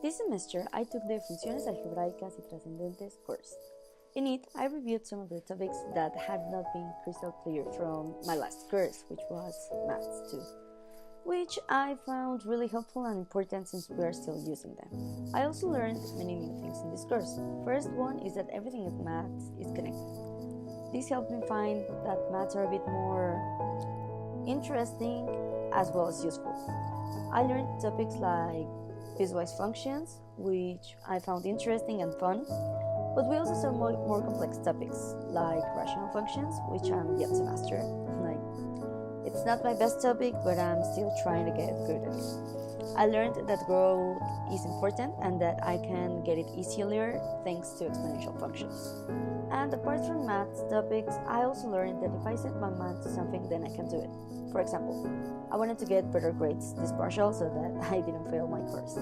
This semester, I took the Funciones Algebraicas y Trascendentes course. In it, I reviewed some of the topics that had not been crystal clear from my last course, which was Maths 2, which I found really helpful and important since we are still using them. I also learned many new things in this course. First one is that everything in maths is connected. This helped me find that maths are a bit more interesting as well as useful. I learned topics like piecewise functions, which I found interesting and fun, but we also saw more complex topics like rational functions, which I'm yet to master. It's not my best topic, but I'm still trying to get good at it. I learned that growth is important and that I can get it easier thanks to exponential functions. And apart from maths topics, I also learned that if I set my mind to something, then I can do it. For example, I wanted to get better grades this partial so that I didn't fail my course.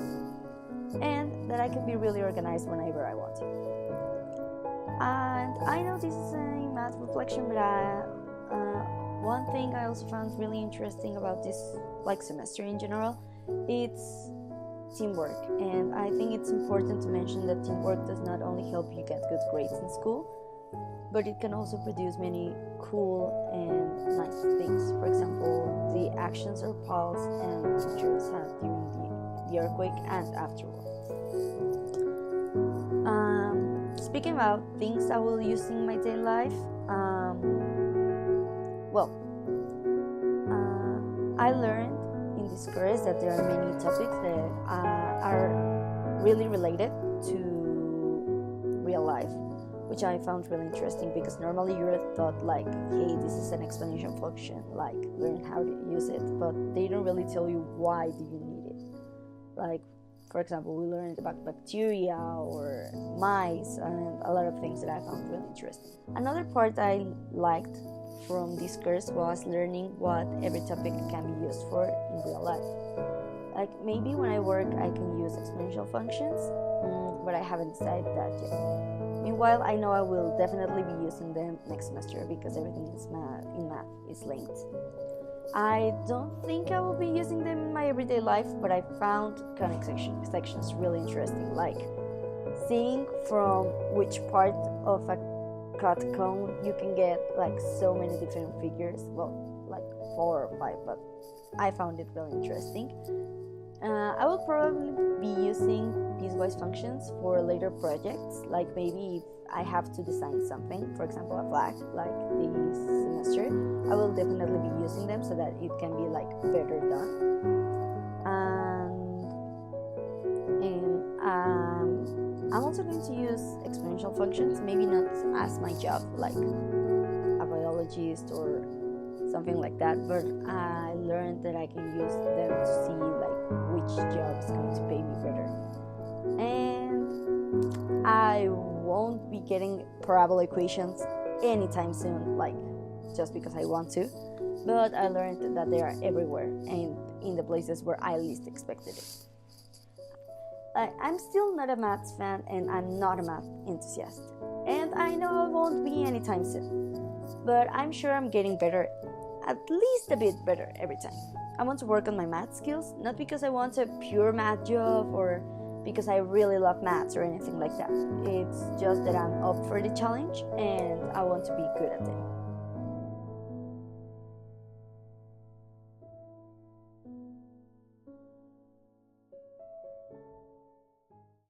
And that I can be really organized whenever I want. And I know this is a math reflection, but one thing I also found really interesting about this semester in general, it's teamwork. And I think it's important to mention that teamwork does not only help you get good grades in school, but it can also produce many cool and nice things. For example, the actions or pulse and teachers had during the earthquake and afterward. Speaking about things I will use in my daily life, I learned in this course that there are many topics that are really related to real life, which I found really interesting because normally you're taught hey, this is an exponential function, learn how to use it, but they don't really tell you why do you need it. For example, we learned about bacteria or mice and a lot of things that I found really interesting. Another part I liked from this course was learning what every topic can be used for in real life. Maybe when I work I can use exponential functions, but I haven't decided that yet. Meanwhile, I know I will definitely be using them next semester because everything in math is linked. I don't think I will be using them in my everyday life, but I found conic sections really interesting, like seeing from which part of a cut cone you can get so many different figures, 4 or 5, but I found it really interesting. I will probably be using piecewise functions for later projects, maybe if I have to design something, for example a flag, this semester, I will definitely be using them so that it can be better done. And I'm also going to use exponential functions, maybe not as my job, like a biologist or something like that, but I learned that I can use them to see which job is going to pay me better. And I won't be getting parabola equations anytime soon, just because I want to, but I learned that they are everywhere and in the places where I least expected it. I'm still not a maths fan and I'm not a math enthusiast, and I know I won't be anytime soon, but I'm sure I'm getting better, at least a bit better every time. I want to work on my math skills, not because I want a pure math job or because I really love maths or anything like that. It's just that I'm up for the challenge and I want to be good at it.